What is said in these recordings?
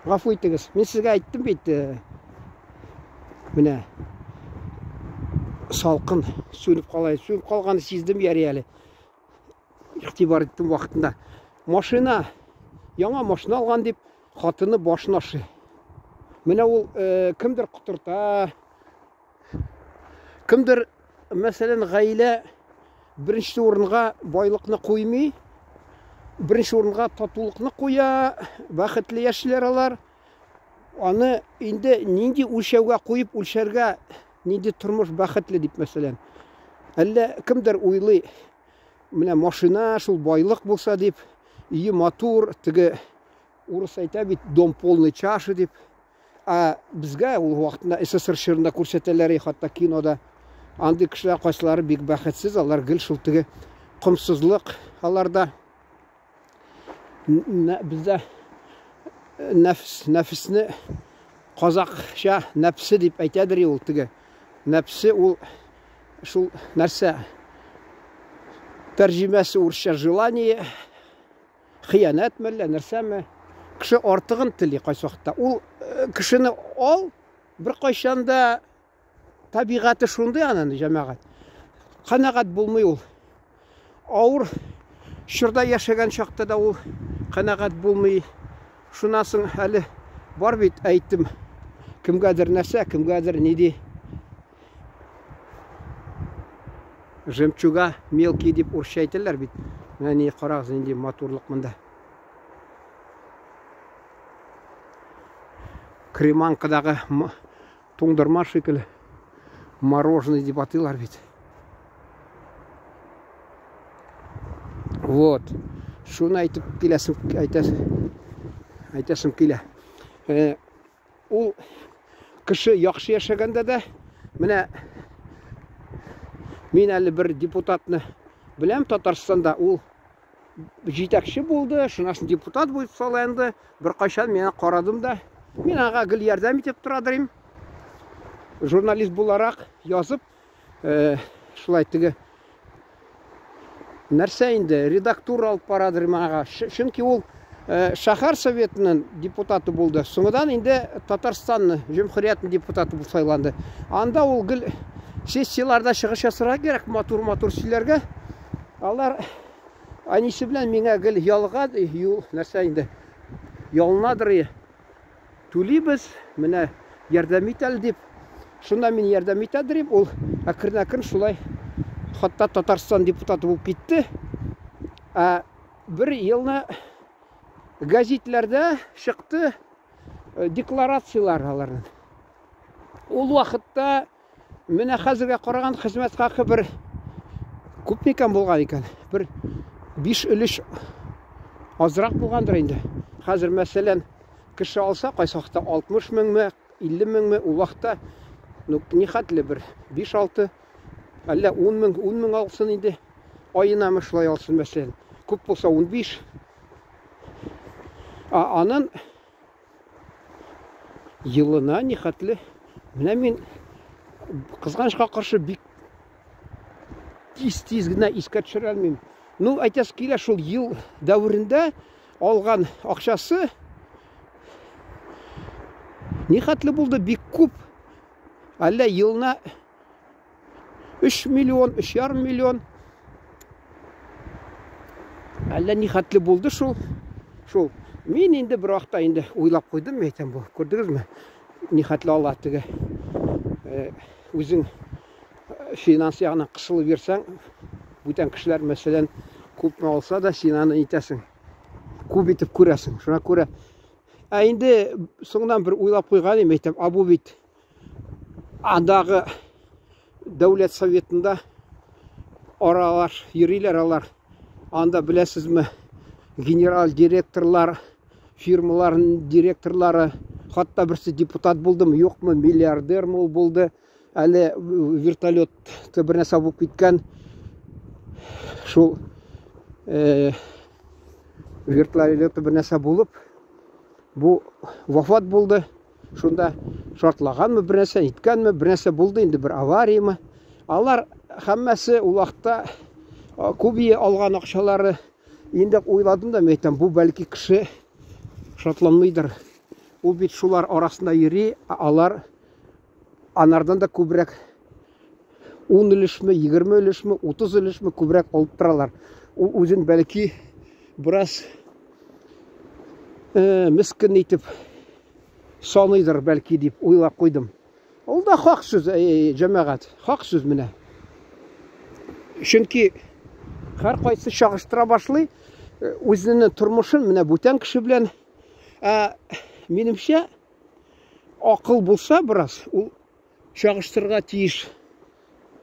Гафу итегез. Мен сезгә әйттем бит. Менә салкын сүнеп калай. Сүнеп калганны сиздем яри әле. Игътибар иттем вакытында. Машина, яңа машина алган дип, хатыны башын ашы. Менә ул кемдер кутырта. Кемдер, мәсәлән, гаилә беренче урынга байлыкны куймый, беренче урынга татулыкны куя, бәхетле яшьләр алар. Аны инде нинди үлчәүгә куеп үлчәргә, нинди тормыш бәхетле дип, мәсәлән. Әллә кемдер уйлый, менә машина шул байлык булса дип, ие матур, теге урыс әйтә бит, дом полный чаша дип. Безгә ул вакытында СССР ширында күрсәтәләр, хатта кинода. Андый кешеләр кайсылары бик бәхетсез, алар гел шул теге кымсызлык, аларда бездә нәфесне казакча нәфсе дип әйтәдер ул теге. Нәфсе ул шул нәрсә? Тәрҗемәсе урысча желание, хыянат мәллә нәрсәме? Кеше артыгын тели кайсы вакытта. Ул кешене ал, бер кайчанда табигаты шундый аны җәмәгать. Канагать булмый ул. Авыр чорда яшәгән чакта да ул канагать булмый. Шунасын әле бар бит әйттем. Кемгәдер нәрсә, кемгәдер ниди. Жемчуга мелкий дип урысча әйтәләр бит. Менә карагыз инде матурлык монда. Креманкадагы туңдырма шикелле. Мороженое дип атыйлар бит. Вот. Шуны әйтеп киләсем, әйтәсем килә. Ул кеше яхшы яшәгәндә дә, менә мин әле бер депутатны беләм Татарстанда, ул җитәкче булды, шунасын депутат булып салынды. Бер кайчан мен карадым да, мин ага гел ярдәм итеп торадырым. Журналист буларак язып, шулай теге нәрсә инде, редактура алып барадыр мага. Чөнки ул шәһәр советының депутаты булды. Соңдан инде Татарстанның җөмһүриятның депутаты булып сайланды. Анда ул гел сессияларда чыгыш ясарга кирәк, матур сөйләргә. Алар анисе белән миңа гел ялга, нәрсә инде, ялнадыр. Түлибез, менә ярдәм итәл дип. Шунда мин ярдәм итәдерим, ул әкрен-әкрен шулай хатта Татарстан депутаты булып китте. Бер елны газетләрдә чыкты декларациялар аларның. Ул вакытта менә хәзергә караган хезмәт хакы бер күп микән булган икән. Бер 5 өлеш азрак булгандыр инде. Хәзер мәсәлән кеше алса, кайсы вакытта 60 меңме, 50 меңме, ул вакытта ни хәтле бер 5-6, әллә 10 мең алсын инде. Аена шулай алсын мәсәлән. Күп булса 15. Анын елына ни хәтле, менә мин кызганычка каршы бик тиз генә искә төшерә алмыйм. Ну, әйтәс килә, шул ел дәврендә алган акчасы ни хәтле булды, бик күп. Әллә елына 3 миллион, 3,5 миллион. Әллә ни хәтле булды шул. Мин инде бер вакытта инде уйлап куйдым, әйтәм бу. Күрдегезме? Ни хәтле ала теге. Үзең финанс ягына кысылып йөрсәң, бүтән кешеләр мәсәлән күпме алса да син аны итәсең. Күп итеп күрәсең. Шуңа күрә инде соңдан бер уйлап куйган идем, әйтәм, бу бит андагы дәүләт советында аралар йөриләр алар. Анда беләсезме, генераль директорлар, фирмаларның директорлары, хатта берсе депутат булдымы, юкмы, миллиардер ул булды. Әле вертолет бер нәрсә булып киткән. Шул вертолет бер нәрсә булып, бу вафат булды. Шунда шартлаганмы бер нәрсә, иткәнме, бер нәрсә булды инде, бер авариямы. Алар һәммәсе ул вакытта күбие алган акчалары инде уйладым да, әйтәм, бу бәлки кеше шатланмыйдыр. ул бит шулар арасында йөри, алар анардан да күбрәк 10 өлешме, 20 өлешме, 30 өлешме күбрәк алып торалар. Ул үзен бәлки бераз мискин итеп саныйдыр бәлки дип уйлап куйдым. Ул да хак сүз, җәмәгать, хак сүз менә. Чөнки һәр кайсы чагыштыра башлый үзенең тормышын менә бүтән кеше белән. Минемчә, акыл булса бераз, ул чагыштырырга тиеш.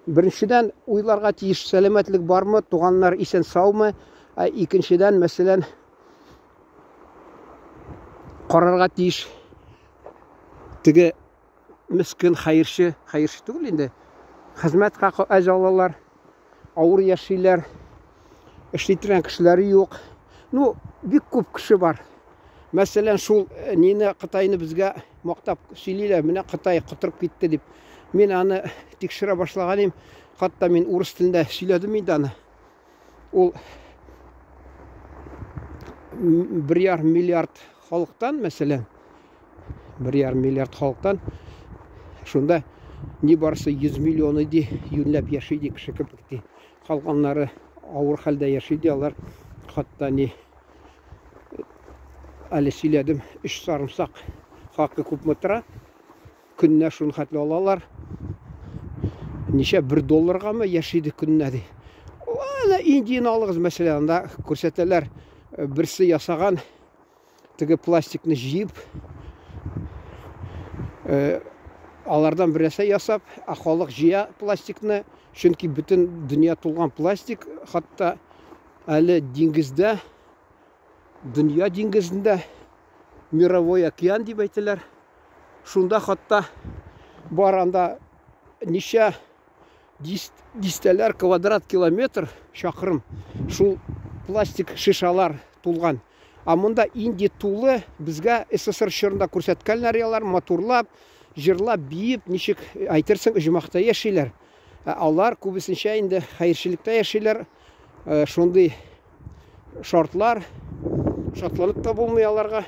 Беренчедән уйларга тиеш, сәламәтлек бармы, туганнар исән саумы? Икенчедән, мәсәлән, карарга тиеш. Теге мискин хәерче түгел инде. Хезмәт хакы әз алалар, авыр яшиләр, эшли торган кешеләре юк. Ну, бик күп кеше бар. Мәсәлән, шул нине Кытайны безгә мактап сөйлиләр, менә Кытай кытырып китте дип. Мин аны тикшерә башлаганым, хатта мин урыс телендә сөйләдем инде аны. Ул 1,5 миллиард халыктан, мәсәлән, 1,5 миллиард халыктан, шунда ни барысы 100 миллионы ди юнләп яши ди кеше кебек ди. Калганнары авыр хәлдә яши ди, алар хатта ни әле сөйләдем, 3 сарымсак хакы күпме тора, көннә шуны хәтле алалар. Ничә $1 яши ди көннә ди. Ана Индияны алыгыз, мәсәлән, анда күрсәтәләр, берсе ясаган теге пластикны җыеп, алардан берсе ясап, халык җыя пластикны, чөнки бөтен дөнья тулган пластик, хатта әле диңгездә, дөнья диңгезендә мировой океан дип әйтәләр. Шунда хатта бар анда ничә дистәләр квадрат километр чакрым шул пластик шишалар тулган. Монда Индия тулы, безгә СССР чорында күрсәткәннәр ялар, матурлап, җырлап, биеп, ничек әйтерсең, оҗмакта яшиләр. Алар күбесенчә инде хәерчелектә яшиләр. Шундый шартлар, шатланып та булмый аларга,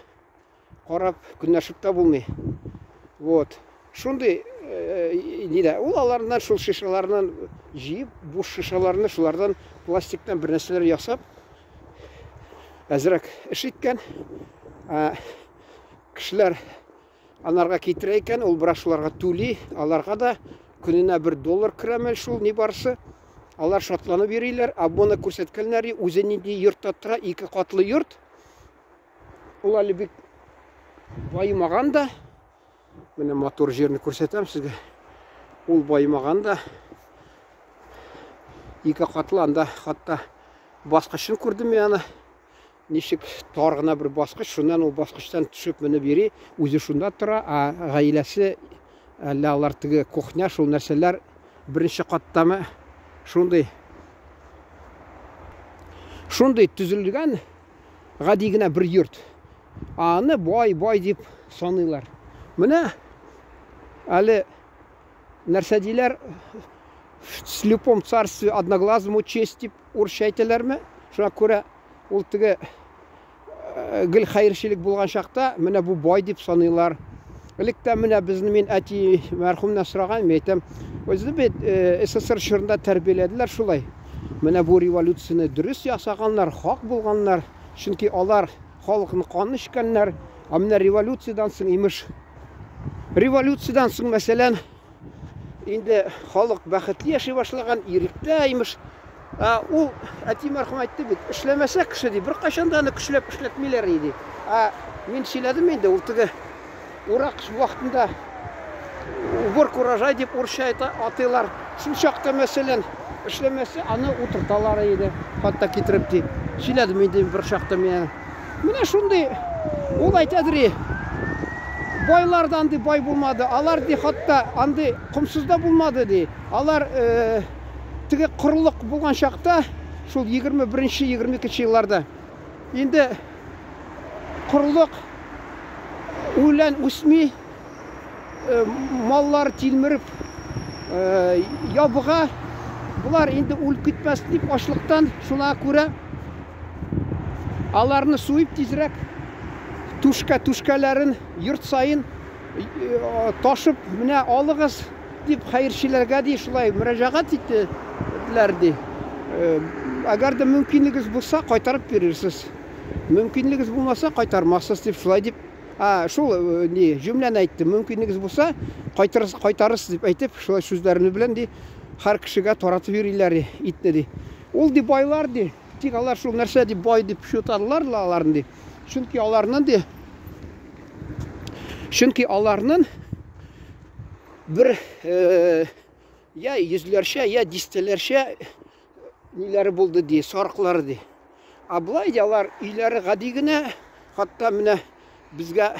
карап көнләшеп тә булмый. Вот. Шундый ниде, ул алардан шул шишалардан җыеп, буш шишаларны шулардан пластиктан бер нәрсәләр ясап, әзрәк эш иткән. Кешеләр анарга китерә икән, ул бераз шуларга түли, аларга да көненә $1 керәмәл шул ни барсы. Алар шатланып йөриләр, моны күрсәткәннәр, үзе нинди йортта тора, 2 катлы йорт. Ул әле бик баймаган да. Менә мотор җирне күрсәтәм сезгә. Ул баймаган да. 2 катлы, анда хатта баскычын күрдем яны. Ничек тар гына бер баскыч, шуннан ул баскычтан төшеп менеп йөри, үзе шунда тора, гаиләсе әллә алар теге кухня, шул нәрсәләр беренче каттамы, шундый төзелгән гади генә бер йорт. Аны бай дип саныйлар. Менә әле нәрсә диләр, в слепом царстве одноглазому честь дип урысча әйтәләрме? Шуңа күрә ул теге гел хәерчелек булган чакта менә бу бай дип саныйлар. Электә менә безне мин әти мәрхүмнән сораган, мин әйтәм, өзне бит СССР чорында тәрбияләделәр шулай. Менә бу революцияны дөрес ясаганнар, хак булганнар, чөнки алар халыкны канны ичкәннәр. Менә революциядан соң имеш. Революциядан соң, мәсәлән, инде халык бәхетле яши башлаган, иректә имеш. Ул әти мәрхүм әйтте бит, эшләмәсә кеше ди, бер кашанда аны көчләп эшләтмиләр иде. Мин сөйләдем инде, ул теге урак вакытында уборка урожай дип урысча атыйлар. Шул чакта, мәсәлән, эшләмәсә аны утырталар иде, хатта китереп ди. Сөйләдем инде бер чакта мен. Менә шундый ул әйтәдер, байлардан ди бай булмады, алар ди хатта андый кумсызда булмады ди. Алар теге кырлык булган чакта, шул 21-22 елларда инде кырлык үлән үсми, маллар тилмереп ябыга, булар инде үлеп китмәсен дип ачлыктан, шуңа күрә аларны суып тизрәк түшкәләрен йорт сайын ташып, менә алыгыз дип хәерчеләргә ди шулай мөрәҗәгать иттеләр ди. Әгәр дә мөмкинлегез булса, кайтарып бирерсез. Мөмкинлегез булмаса, кайтармассыз дип шулай дип. Шул ни җөмләне әйтте. Мөмкинлегез булса, кайтарырсыз дип әйтеп, шулай сүзләрне белән ди һәр кешегә таратып йөриләр итне ди. Ул ди байлар ди. Тик алар шул нәрсә ди бай дип шутарлар аларны ди. Чөнки аларның bir ya yüzlerşe ya distelerşe neler buldu diye sarıkları diye. Ablay diyorlar ileri gadigine hatta mine bizge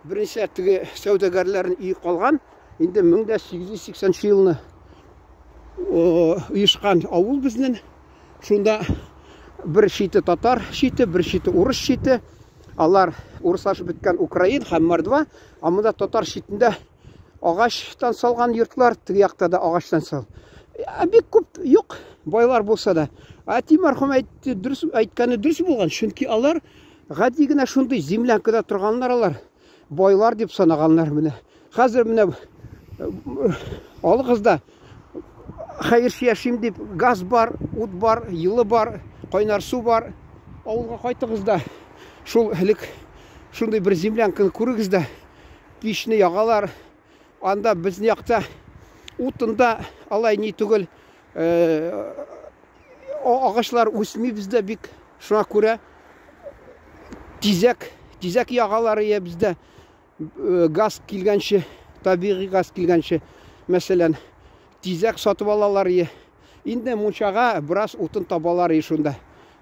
birinci tüge savdagarların iyi kalgan indi 1880 yılını uyuşkan avul bizden şunda bir şiti Tatar şiti bir şiti Urus şiti allar Uruslaşıp bitken Ukrayin hem Mordva ama da Tatar şitinde ağaçtan salgan yurtlar, tıyakta da ağaçtan sal. Bek көп yok, байлар болса да. Ати мархум aytқаны дұрыс болған. Çünkü алар гадигіне шундай землянкада тұрғанлар алар. Байлар деп санағанлар міне. Қазір міне алығызда хайыршы яшим деп газ бар, ут бар, йылы бар, қойнар су бар. Ауылға қайтығызда шул әлік шундай бір землянканы көрігізді. Пешіне яғалар. Анда біздің яқта утында алай не түгіл ағашлар өсмей бізде бек шуңа көре тизек яғалары бізде газ келгенше, табиғи газ келгенше, мәселен тизек сатып алалар енді мұншаға біраз утын табалар шунда.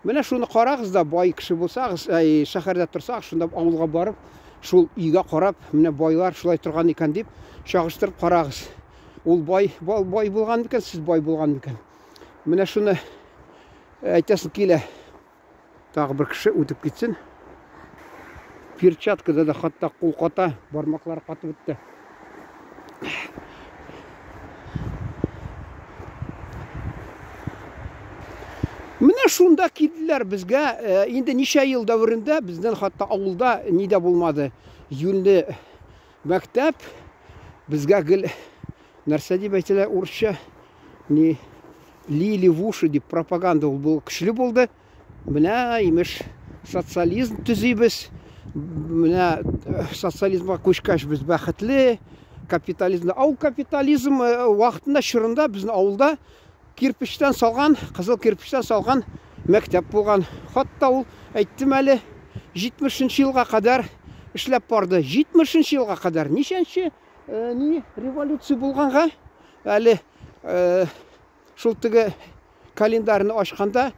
Міне шуны қарағыз да бай кіші болсағыз, шәһәрдә тұрсақ, шунда ауылға барып, шул үйге қарап, міне байлар шулай тұрған екен деп шағыштырып қарағыз. Ол бай болған екен, сіз бай болған екен. Міне шуны айтасың келе. Тағы бір кіші өтіп кетсін. Перчаткада да қатта қол қата, бармақлар қатып бітті. Міне шунда келділер бізге. Енді неше ел дәуірінде бізден қатта ауылда неде болмады. Юлді мәктәп бізге гіл нәрсе деп әйтелер орысша не лили в уши деп пропаганда бұл күшілі болды. Міне емеш социализм түзейбіз. Міне социализмға көшкәш біз бәхетлі. Капитализмді. Ауыл капитализм уақытында шырында біздің ауылда кирпичтен салған, қызыл кирпичтен салған мәктәп болған. Хатта ул әйттім әлі 70 жылға қадар ішләп барды. 70 жылға қадар. Нешенші революция болғанға әлі шултығы календарын ашқанда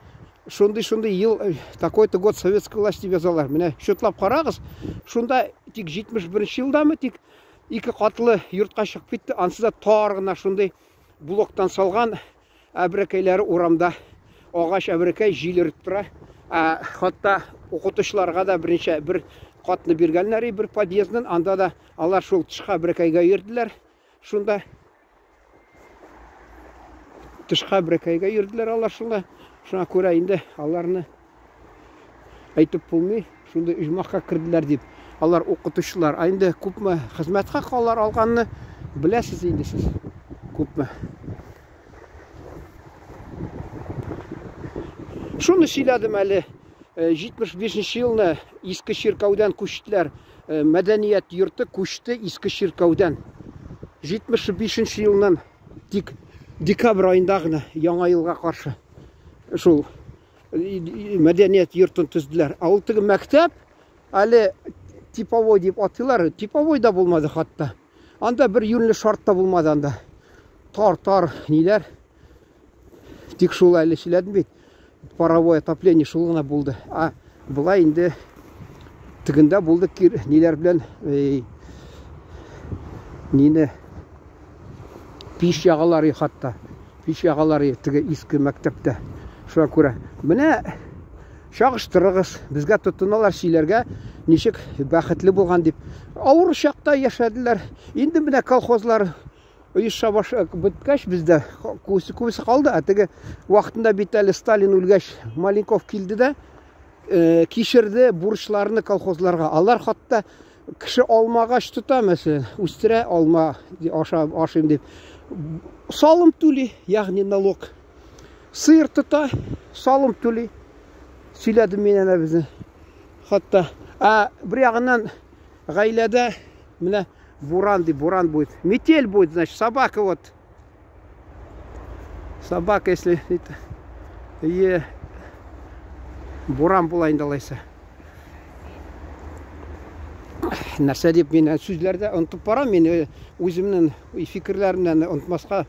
шундай ел такой-то год советской власти язалар. Міне шөтлап қарағыз. Шунда тек 71 жылдамы тек екі қатылы юртқа шығып кетті. Ансызда тарғына шундай блоктан салған әбірекейлері урамда ағаш әбірекей жиілеріп тұра. Хатта оқытушыларға да бірінші бір қатыны бергенлері бір подъезден, анда да алар шол тышқа әбірекейге ерділер. Шунда тышқа әбірекейге ерділер алар шунда. Шуңа көре енді аларны айтып болмай, шунда ұжмаққа кірділер деп. Алар оқытушылар. Енді көпмі қызметқа қалар алғанны білесіз енді сіз. Көпмі. Шуны сөйледім әлі 75 жылны ескі шеркаудан көштілер. Мәдәниет йорты көшті ескі шеркаудан. 75 жылынан тек декабрь айындағына яңа елға қаршы. Шул мәдәниет йортын түзділер. Ауылтығы мәктәп әлі типовой деп атылар. Типовой да болмады хатта. Анда бір юнлі шартта болмады анда. Тар нелер. Тек шул әлі сөйледім бет. Паровое отопление шулғына болды. Бұлай енді тігінде болды нелер білен нені пеш яғалары хатта. Пеш яғалары тігі ескі мәктепті. Шуа көре. Міне шағыштырығыз. Бізге тұтыналар шейлерге нешік бәқітлі болған деп. Ауыр шақта яшадылар. Енді міне колхозлар ұйыша біткәш бізді көсі қалды. Әтігі уақытында бетәлі Сталин өлгәш Маленков келді де кишерді бурычларны колхозларга. Алар хатта кеше алмагач тота, мәсәлән, үстерә, алма ашыйм дип. Салым түли, ягъни налог. Сыйыр тота, салым түли. Сөйләдем мин әнә безне. Хатта, bir ягыннан гаиләдә менә буран будет. Метель будет, значит, собака вот. Собака, если буран булайын далайса. Нәрсә дип мин сүзләрдә онытып барам, мин үземнең фикерләремнән онытмаска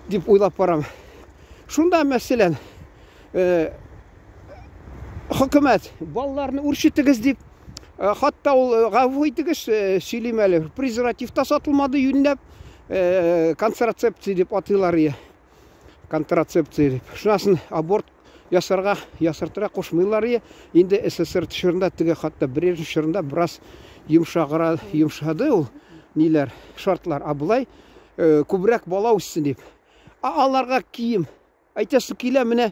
дип уйлап барам. Шунда мәсәлән, хөкүмәт балаларны үрчетегез дип, хатта ул гафу итегез, сөйлим әле, презерватив та сатылмады юньләп, контрацепция дип атыйлар ия. Контрацепция дип. Шунасын аборт ясартыра кушмыйлар ия. Инде СССР тышырында теге хатта Брежнев шырында бераз йомшады ул ниләр, шартлар. Булай күбрәк бала үссен дип. Аларга кием. Әйтәсе килә, менә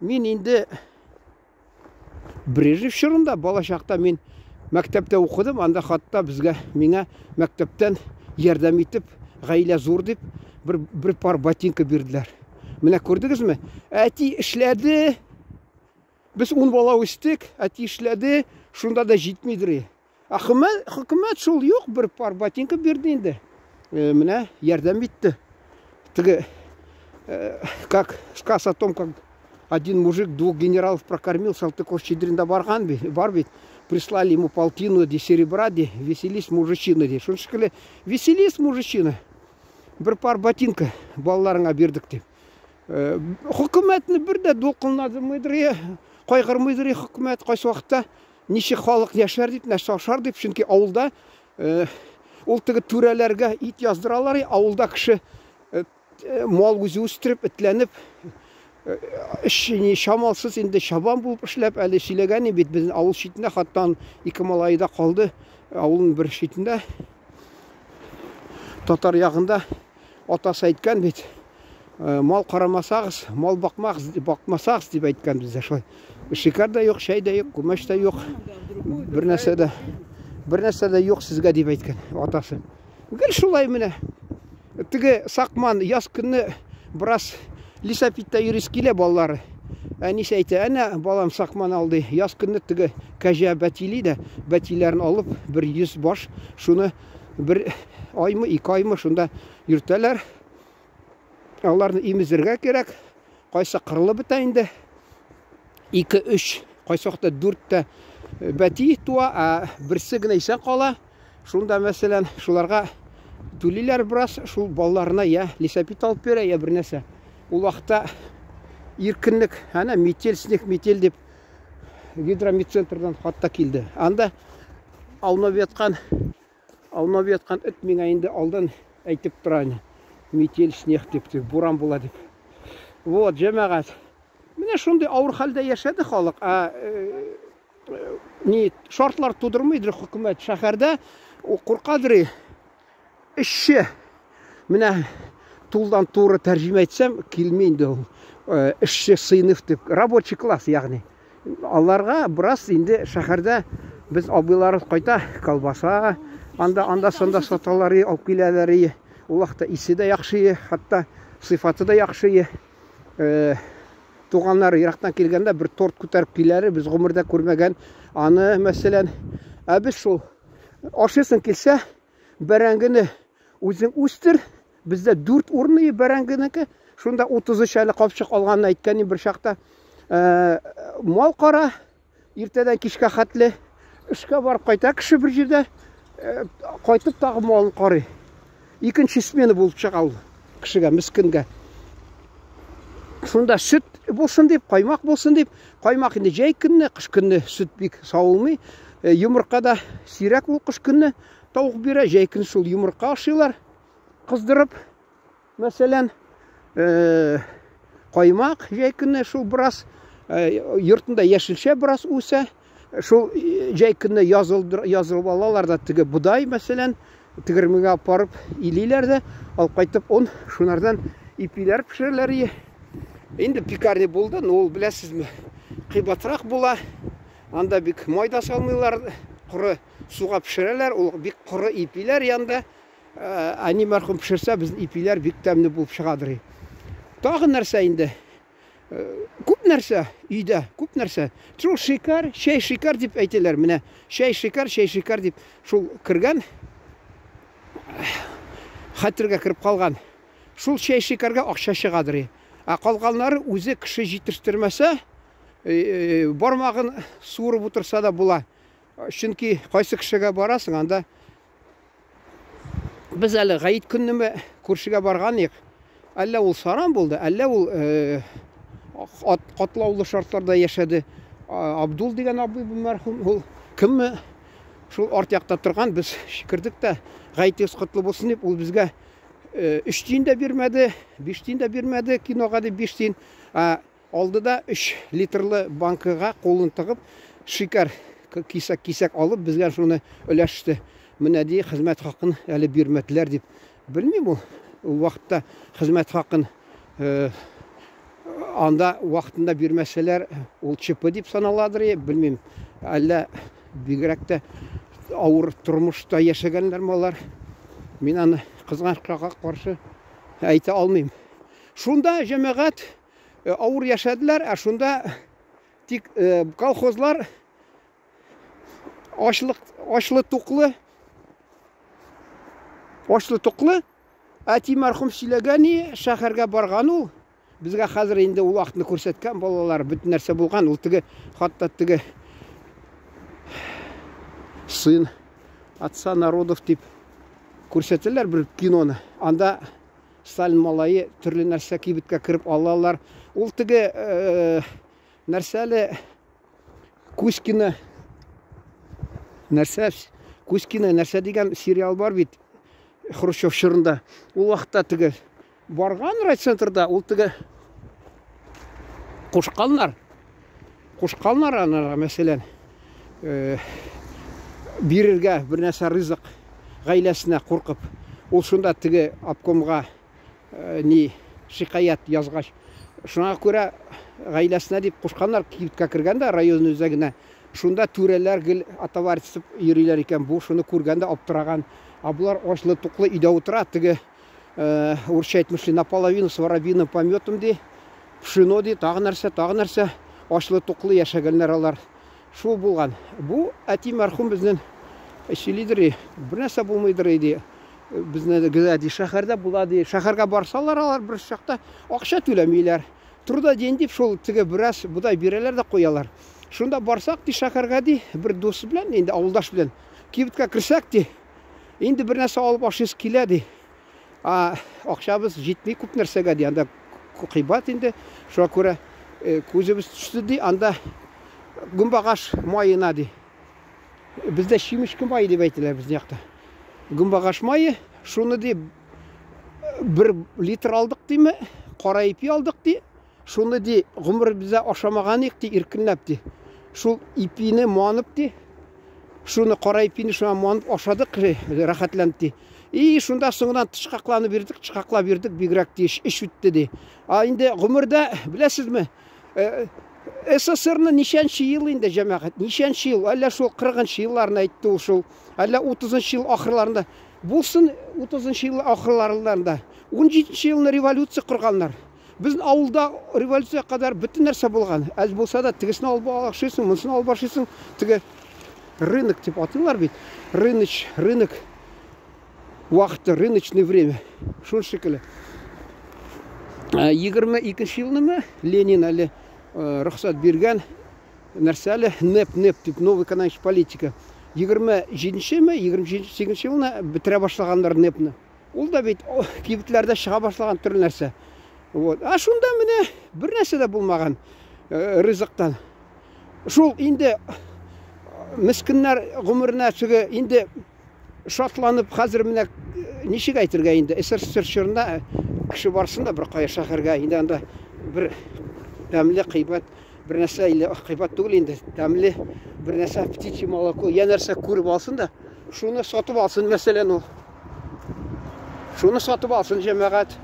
мин инде Брежнев шырында бала чакта мин мәктәптә укыдым, анда хатта безгә миңа мәктәптән ярдәм итеп, гаилә зур дип bir пар ботинка бирделәр. Менә күрдегезме? Әти эшләде. Без 10 бала үстек, әти эшләде, шунда да җитмидер. Хөкүмәт шул юк, bir пар ботинка бирде инде. Менә ярдәм итте. Теге как сказ о том, как один мужик 2 генералов прокормил, Салтыков-Щедринда барган бар бит. Прислали ему полтину серебра, веселись мужичина. Шуншкеле, веселись мужичина. Bir пар ботинка балаларыңа бирдик дип. Хөкүмәтне бер дә дулкынладымыдыр, кайгырмыдыр хөкүмәт кайсы вакытта ничек халык яшәр дип, нәрсә ашар дип, чөнки авылда ул теге түрәләргә ит яздыралар, авылда кеше мал үзе үстереп, этләнеп, шамалсыз инде шабан булып эшләп, әле сөйләгән бит безнең авыл читендә, хатта 2 малайда калды, авылның бер читендә, татар ягында атасы әйткән бит, мал карамасагыз, мал бакмасагыз дип әйткән бездә шулай. Шикәр дә юк, чәй дә юк, күмәч тә юк, бер нәрсә дә юк сезгә дип әйткән атасы. Гел шулай менә. Теге сакман яз көнне бераз лисапитта йөрис килә балалары. Әнисе әйтә, әнә балам сакман алды. Яз көнне теге кәҗә бәтили дә, бәтиләрен алып 100 баш, шуны 1 аймы, 2 аймы шунда йөртәләр. Аларны имезергә кирәк. Кайсы кырылып бетә инде. 2-3, кайсы вакытта 4 бәти туа, берсе генә исән кала. Шунда мәсәлән, шуларга түлиләр бераз, шул балаларына я лисапит алып бирә, я бер нәрсә. Ул вакытта иркенлек, әнә метель дип гидромедцентрдан хатта килде. Анда аунап яткан эт миңа инде алдан әйтеп тора, метель снег дип, буран була дип. Вот, җәмәгать. Менә шундый авыр хәлдә яшәде халык. Шартлар тудырмыйдыр хөкүмәт шәһәрдә, куркадыр. Эшче. Менә тулдан туры тәрҗемә итсәм, килми инде ул. Эшче сыйныф дип, рабочий класс ягъни. Аларга бераз инде шәһәрдә без абыйларыбыз кайта колбаса, анда сонда саталар, алып киләләр. Ул вакытта исе дә яхшы, хатта сыйфаты да яхшы. Туганнар Ирактан килгәндә бер торт күтәреп киләләр, без гомердә күрмәгән. Аны мәсәлән, без шул ашысын килсә, бәрәңгене үзең үстер. Бездә 4 урынлы бәрәңгенеке, шунда 33 әле капчык алганны әйткән бер чакта. Мал кара, иртәдән кичкә хәтле эшкә барып кайта кеше бер җирдә, кайтып тагы малын карый. Икенче смена булып чыга ул кешегә, мискенгә. Шунда süt булсын дип, каймак булсын дип, каймак инде җәй көнне, кыш көнне süt бик савылмый. Йомырка да сирәк ул кыш көнне тавык бирә, җәй көнне шул йомырка ашыйлар. Кыздырып, мәсәлән, каймак җәй көнне шул бераз йортында яшелчә бераз үсә. Шул җәй көнне язылып алалар да теге будай мәсәлән, тегермегә апарып илиләр дә, алып кайтып он шунардан ипиләр пешерәләр. Инде пекарня булды, но ул беләсезме, кыйбатрак була. анда бик майда салмыйлар, құры суға пішірелер, ол бик құры ипилер янда. Әни мәрхүм пішірсе, біздің ипилер бик тәмні болып шығадыр. Тағы нәрсе енді, көп нәрсе үйде, көп нәрсе. Шул шикар, шай шикар деп әйтелер міне. Шай шикар деп шул кірген, хатырға кіріп қалған. Шул шай шикарға ақша шығадыр. Қалғанлары өзі кіші жетірстірмесе, бармағын суырып отырса да бола. Чөнки қайсы кішіге барасың, анда біз әлі ғайт күнніме көршіге барған ек. Әлі ол сарам болды, әлі ол қатлаулы шартларда яшады. Абдул деген абый бұл мәрхүм, ол кімі? Шул артяқта тұрған, біз кірдік та ғайтес құтлы болсын деп, ол бізге 3 тиын да бермеді, 5 тиын да бермеді, киноға да 5 тиын. Алды да 3 литрлы банкыға қолын тығып, шикар кисәк алып, бізге шуны өләшті. Міне де қызмет хақын әлі бермәділер деп. Білмейм ол уақытта қызмет хақын анда уақытында бермәселер, ол чіпі деп саналадыр. Білмейм, әлі бигрәкті ауыр тұрмышта яшагәнләр малар. Мен аны қызғанышқа қаршы айта алмайм. Шунда жәмәғат ауыр яшадылар, шунда тик колхозлар ашлы туқлы әти мәрхүм сөйләгәне шәһәргә барган ул. Безгә хәзер инде ул вакытны күрсәткән балалар бөтен нәрсә булган. Ул теге хатта теге сын отца народов дип күрсәтәләр бер киноны. Анда Сталин малайы төрле нәрсә кибеткә кирип алалар. Ул теге нәрсәле Кузькина нәрсә дигән сериал бар бит. Хрущев шырында. Ул вакытта теге барган райцентрда ул теге кушканнар ана мәсәлән бирергә бер нәрсә ризык гаиләсенә куркып. Ул шунда теге обкомга ни шикаят язгач. Шуңа күрә гаиләсенә дип кушканнар кибеткә кергәндә район үзәгенә. Шунда түрәләр гел атаварчып йөриләр икән. Бу шуны күргәндә аптыраган. Булар ашлы туклы өйдә утыра, теге урысча әйтмешли наполовину с воробьиным пометом ди, пшено ди, тагы нәрсә, ашлы туклы яшәгәннәр алар. Шу булган. Бу әти мәрхүм безнең сөйлидер, бер нәрсә булмыйдыр иде. Безнең гәзәди шәһәрдә була ди. Шәһәргә барсалар алар бер чакта акча түләмиләр. Турда ден дип шул теге бераз будай бирәләр да куялар. Шунда барсак ди шәһәргә ди, бер дус белән, инде авылдаш белән кибеткә керсәк ди, инде бер нәрсә алып ашыйс килә ди. Акчабыз җитми күп нәрсәгә ди. Анда кыйбат инде. Шуңа күрә күзебез төште ди. Анда гүмбагаш майына ди. Бездә шимешке майы дип әйтәләр безнең якта. Гүмбагаш майы, шуны ди 1 литр алдык диме, кара ипи алдык ди. Шуны ди гомер бездә ашамаган ик ди, иркенләп ди. Шул ипине манып ди. Шуны кара ипине шуңа манып ашадык, рәхәтләнеп ди. И шунда соңдан тышкакланы бирдик, чыкаклап бирдик, бигрәк ди, эш үтте ди. Инде гомердә беләсезме? СССРны ничәнче ел инде җәмәгать? Ничәнче ел? Әллә шул 40нчы елларны әйтте ул шул. Әллә 30нчы ел ахырларында. Булсын 30нчы ел ахырларында. 17нче елны революция кырганнар. Безнең авылда революция кадәр бөтен нәрсә булган. Әз булса да тигесен алып ашыйсың, монысын алып ашыйсың. Теге рынок дип атыйлар бит. Рынок вакыты, рыночное время. Шул шикелле. 22нчы елны Ленин әле рөхсәт биргән нәрсәле НЭП дип, новая экономик политика. 27нче елны бетерә башлаганнар НЭПны. Ул да бит кибетләрдә чыга башлаган төрле нәрсә. Вот. Шунда менә бер нәрсә дә булмаган ризыктан. Шул инде мискиннәр гомеренә чыгы инде шатланып хәзер менә ничек әйтергә инде СССР чорында кеше барсын да бер кая шәһәргә инде анда бер тәмле кыйбат бер нәрсә иле кыйбат түгел инде тәмле бер нәрсә птичье молоко я нәрсә күреп алсын да шуны сатып алсын мәсәлән ул шуны сатып алсын җәмәгать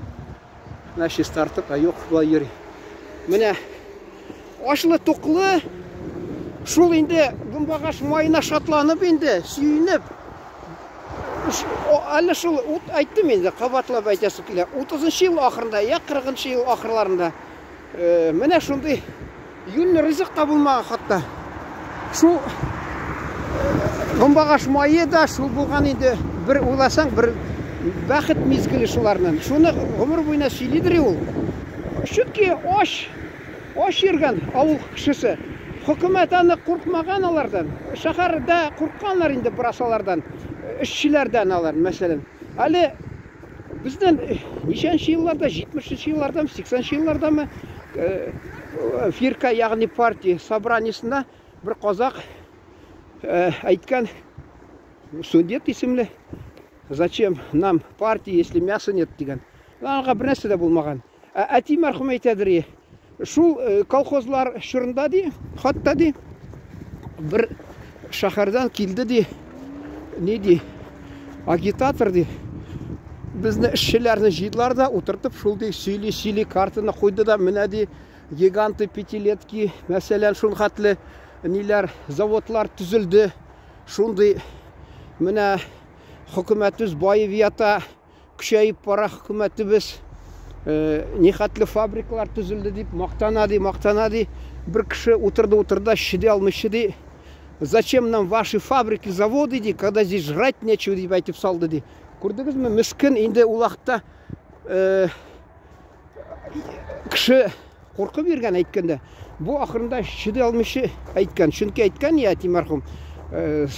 нәшис тартып юк булай йөри менә ашлы туклы Шул инде гүмбағаш майына шатланып инде, сүйініп. Әлі шул айттым инде, қабатлап айтасы келе. 30-шы ел ақырында, я 40-шы ел ақырларында. Менә шундай юнлы ризық табылмаған хатта. Шул гүмбағаш майы да шул болған инде, бір ойласаң, бір бақыт мезгілі шуларынан. Шуны ғұмыр бойына сөйледіре ол. Шүтке ош ерген ауыл кішісі. Хөкүмәт аны қорқмаған алардан. Шәһәрдә қорққанлар инде бірасалардан. Эшчеләрдән алар, мәсәлән. Әле бездән ничәнче елларда, 70-нче елларда, 80-нче елларда фирка, ягъни партия собраниесында бер казак әйткән, Судет исемле, зачем нам партия, если мяса нет дигән. Аңа бер нәрсә дә булмаган. Әти мәрхүм әйтәдер, шул колхозлар шырында ди, хатта ди, бер шәһәрдән килде ди, не ди, агитатор ди, безне эшчеләрне җыйдылар да, утыртып шул ди, сөйли картаны куйды да, менә ди, гиганты пятилетки, мәсәлән, шул хәтле ниләр, заводлар төзелде, шундый менә хөкүмәтебез байып ята, көчәеп бара хөкүмәтебез, нихәтле фабрикалар төзелде дип мактана ди, бер кеше утырды, шиде алмыйчы ди. Зачем нам ваши фабрики, заводы, ди, когда здесь жрать нечего, дип әйтеп салды ди. Күрдегезме, мискин инде ул вакытта кеше куркып йөргән әйткәндә. Бу ахырында шиде алмыйчы әйткән. Чөнки әйткән, әти мәрхүм,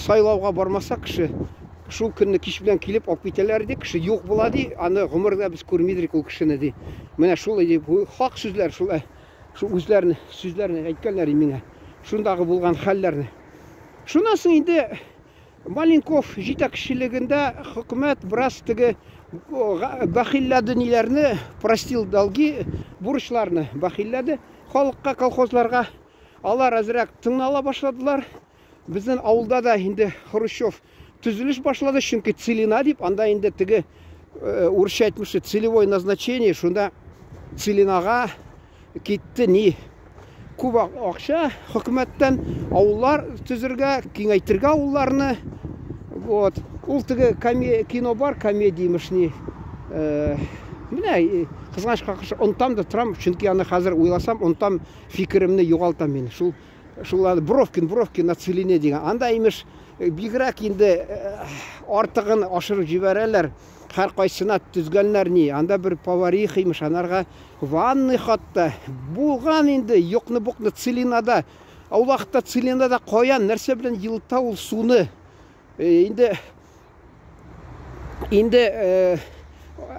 сайлауга бармаса кеше шул көнне кич белән килеп алып китәләр ди, кеше юк була ди, аны гомердә без күрмидек ул кешене ди. Менә шул ди, хак сүзләр, шул үзләрне сүзләрне әйткәннәр миңа. Шундагы булган хәлләрне. Шуннан соң инде Маленков җитәкчелегендә хөкүмәт бераз теге бахилләде ниләрне, простил долги, бурычларны бахилләде. Халыкка, колхозларга алар әзрәк тыңнала башладылар. Безнең авылда да инде Хрущев төзелеш башлады, чөнки целина дип, анда инде теге урысча әйтмешчә целевое назначение, шунда целинага китте ни күп акча хөкүмәттән авыллар төзергә, киңәйтергә авылларны. Вот. Ул теге кино бар, комедия мишни. Менә кызганычка каршы онтам да торам, чөнки аны хәзер уйласам, онтам фикеремне югалтам мин. Шулар Бровкин на целине дигән. Анда имеш бигрәк инде артыгын ашырып җибәрәләр. Һәр кайсына төзгәннәр ни. Анда бер поварих имеш, анарга ванный хатта булган инде, юкны-букны целинада. Ул вакытта целинада каян нәрсә белән йылта ул суны. Инде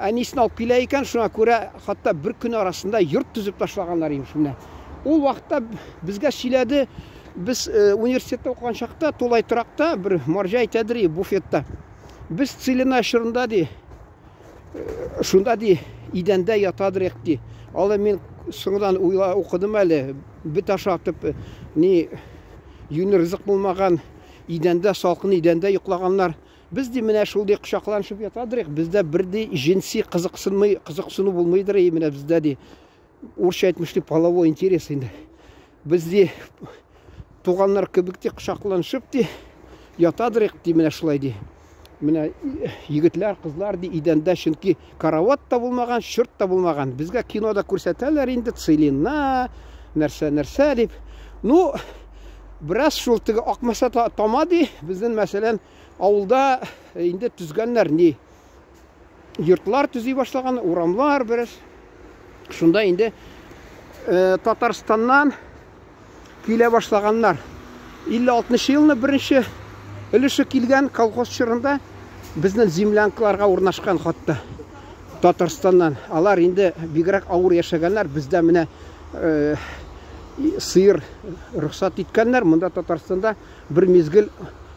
әнисен алып килә икән, шуңа күрә хатта бер көн арасында йорт төзеп ташлаганнар имеш менә. Ул вакытта безгә сөйләде, biz университетта укыган чакта, Тулай торакта бер марҗа әйтәдер, буфетта. Без целина шырында ди, шунда ди, идәндә ятадыр ди. Алы мин соңдан укыдым әле, бит ашатып, ни юнер ризык булмаган идәндә, салкын идәндә йоклаганнар. Biz ди менә шулай кучакланышып ятадыр, бездә бер ди jinsi кызыксыну булмыйдыр, менә бездә ди. Урысча әйтмешли половой интерес инде. Biz ди туганнар кебек ди кучакланышып ди ятадыр ди, менә шулай ди. Менә егетләр, кызлар ди идәндә, чөнки карават та булмаган, шорт та булмаган. Безгә кинода күрсәтәләр инде целина, нәрсә дип. Ну, бераз шул теге акмаса тама ди, безнең мәсәлән авылда инде төзгәннәр ни. Йортлар төзи башлаган, урамлар бераз. Шунда инде Татарстаннан килә башлаганнар. 50-60 елны беренче өлеше килгән колхоз чорында безнең землянкаларга урнашкан хатта Татарстаннан. Алар инде бигрәк авыр яшәгәннәр, бездә менә сыер рөхсәт иткәннәр. Монда Татарстанда бер мезгел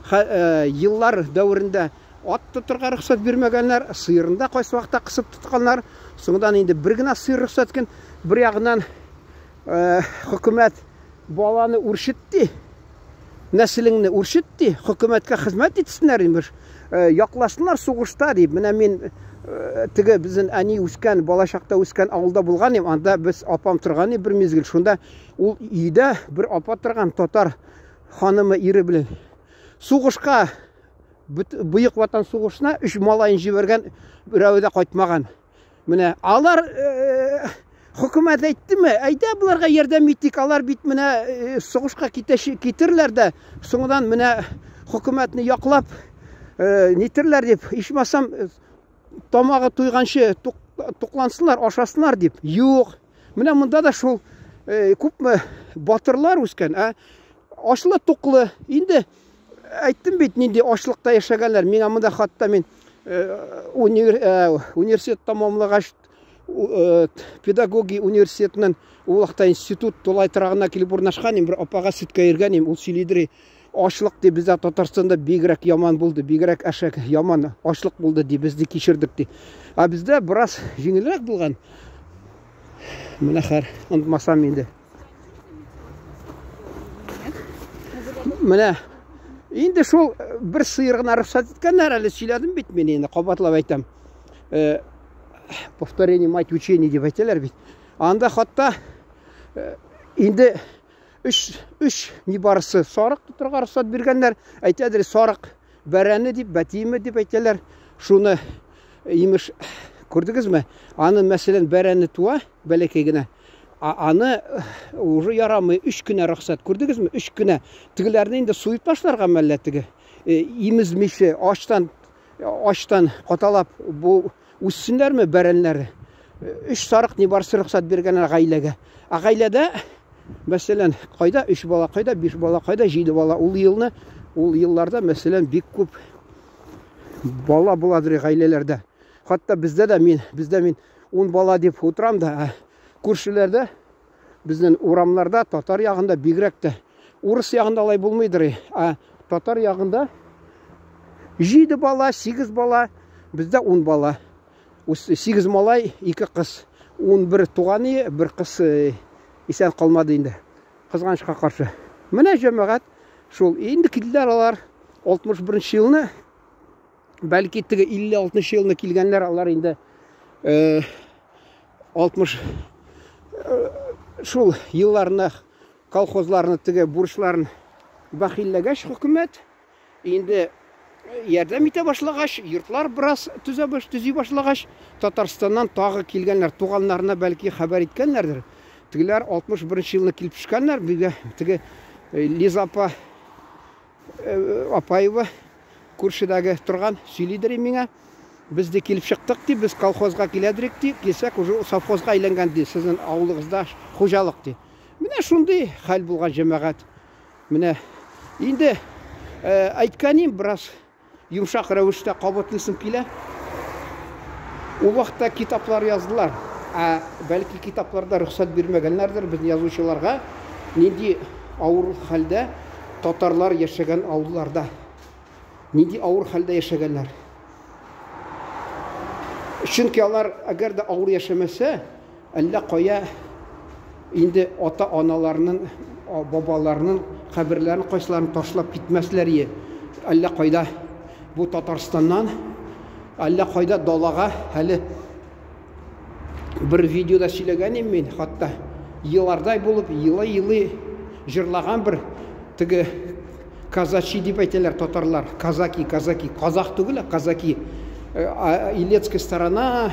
еллар дәврендә ат тотырга рөхсәт бирмәгәннәр, сыерында кайсы вакытта кысып тотканнар. Соңдан инде бер генә сыер рөхсәт иткән, бер ягыннан хөкүмәт баланы үршетти, нәселеңне үршетти, хөкүмәткә хезмәт итсеннәр имеш, якласыннар сугышта дип. Менә мин теге безнең әни үскән, балачакта үскән авылда булган анда без апам торган бер мезгил. Шунда ул өйдә бер апа торган татар ханымы ире белән сугышка, Бөек Ватан сугышына 3 малайын җибәргән, берәү дә кайтмаган. Менә алар хөкүмәт әйттеме? Әйдә буларга ярдәм итик. Алар бит менә сугышка китерләр дә, соңдан менә хөкүмәтне яклап нитерләр дип, ичмасам тамагы туйганчы туклансыннар, ашасыннар дип. Юк. Менә монда да шул күпме батырлар үскән, ашлы туклы. Инде әйттем бит, нинди ашлыкта яшәгәннәр. Миңа монда хатта мин университет тамамлагач, педагогия университетыннан ул вакытта институт тулайтырагына килеп урнашкан, бер апага сөткә йөргән, ул сөйлидер, ашлык ди бездә Татарстанда бигрәк яман булды, бигрәк әшәк яман ашлык булды ди, безне кичердек ди. Бездә бераз җиңелрәк булган. Менә хәр, онытмасам инде. Менә инде шул бер сыйыр гына рөхсәт иткәннәр, әле сөйләдем бит мин инде, кабатлап әйтәм. Повторение мать учения дип әйтәләр бит. Анда хатта инде 3 нибарысы сарык тотырга рөхсәт биргәннәр. Әйтәдер, сарык бәрәне дип, бәтиме дип әйтәләр. Шуны имеш күрдегезме? Аны мәсәлән бәрәне туа, бәләкәй генә. Аны уже ярамый 3 көнә рөхсәт, күрдегезме? 3 көнә. Тегеләрне инде суйып ташларга мәлләтеге. Имезмичә аштан каталап бу үссеннәрме бәрәннәре? 3 сарык нибарысы рөхсәт биргәннәр гаиләгә. Гаиләдә мәсәлән, кайда 3 бала, кайда 5 бала, кайда 7 бала. Ул елларда мәсәлән бик күп бала буладыр гаиләләрдә. Хатта бездә мин 10 бала дип утырам да, күршеләрдә, безнең урамларда, татар ягында бигрәк тә, урыс ягында алай булмыйдыр. Татар ягында 7 бала, 8 бала, бездә 10 бала. 8 малай, 2 кыз. 11 туганы, 1 кыз исән калмады инде. Кызганычка каршы. Менә җәмәгать шул инде килделәр алар 61 елны, бәлки теге 56 елны килгәннәр, алар инде 60 шул елларны колхозларны теге бурычларын бахилләгәч хөкүмәт инде ярдәм итә башлагач, йортлар бераз төзи башлагач, Татарстаннан тагы килгәннәр, туганнарына бәлки хәбәр иткәннәрдер. Тегеләр 61 елны килеп төшкәннәр, теге Лиза Апаева күршедәге торган сөйлидер миңа. Biz de килеп чыктык ди, без колхозга киләдек ди, килсәк уже совхозга әйләнгән ди, сезнең авылыгызда хуҗалык ди. Менә шундый хәл булган җәмәгать. Менә инде әйткәнем бераз йомшак рәвештә кабатлыйсым килә. Ул вакытта китаплар яздылар. Бәлки китапларда рөхсәт бирмәгәннәрдер без язучыларга, нинди авыр хәлдә татарлар яшәгән авылларда. Нинди авыр хәлдә яшәгәннәр. Чөнки алар әгәр дә авыр яшәмәсә, әллә кая инде ата-аналарның, бабаларның каберләрен кайсыларын ташлап китмәсләр иде. Әллә кайда бу Татарстаннан, әллә кайда далага, әле бер видеода сөйләгәнем мин, хатта еллардай булып, елы җырлаган бер теге казачи дип әйтәләр татарлар. Казаки, казак түгел, казаки. Илецкая сторона,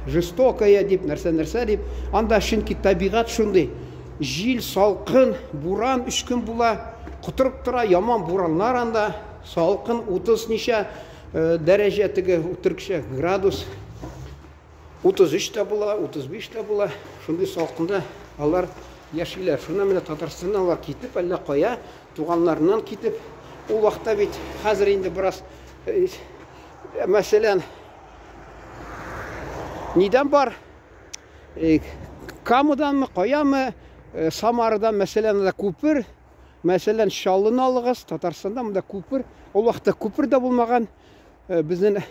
жестокая дип, нәрсә дип. Анда чөнки табигать шундый. Җил, салкын, буран 3 көн була, кутырып тора, яман бураннар анда, салкын 30 ничә дәрәҗә теге төркчә градус. 33 та була, 35 та була. Шундый салкында алар яшиләр. Шуны менә Татарстаннан алар китеп, әллә кая, туганнарыннан китеп, ул вакытта бит хәзер инде бераз мәсәлән нидән бар? Камыданмы, каямы, Самарыдан мәсәлән да күпер, мәсәлән Шаллыны алыгыз, Татарстанда монда күпер, ул вакытта күпер дә булмаган. Безнең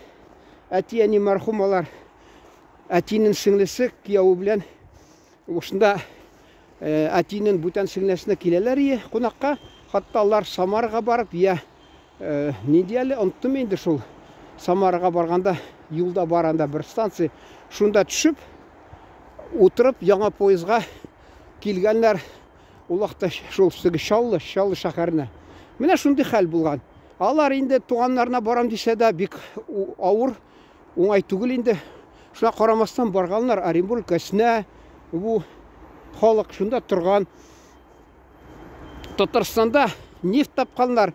әти-әни мәрхүмалар, әтинең сеңлесе кияү белән ушында әтинең бүтән сеңлесенә киләләр иде кунакка. Хатта алар Самарга барып, нинди әле оныттым инде шул. Самарга барганда, юлда барганда бер станция, шунда төшеп, утырып яңа поездга килгәннәр. улакта шул Чаллы шәһәренә. Менә шундый хәл булган. Алар инде туганнарына барам дисә дә бик авыр, уңай түгел инде. Шуңа карамастан барганнар Оренбург өлкәсенә. Бу халык шунда торган. Татарстанда нефть тапканнар.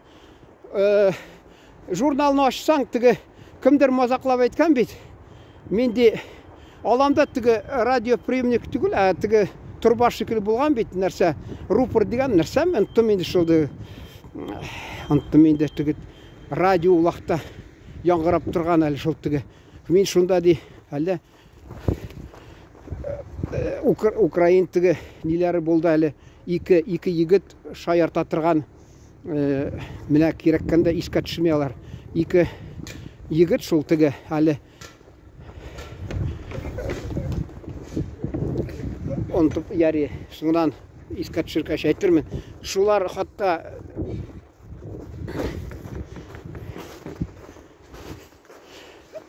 Журналны ачсаң, теге кемдер мазаклап әйткән бит. Мен де аламда теге радиоприемник түгел, теге турба шикелле булган бит нәрсә, рупор дигән нәрсә, мен тым инде шулды. Антым инде теге радио улакта яңгырап торган әле шул теге. Мен шунда ди, әле Украин теге ниләре булды әле, ике егет шаярта торган. Менә кирәккәндә искә төшмәялар. Ике егет шул теге әле онтып яри шуңдан искә төшеркәч әйтермен. Шулар хатта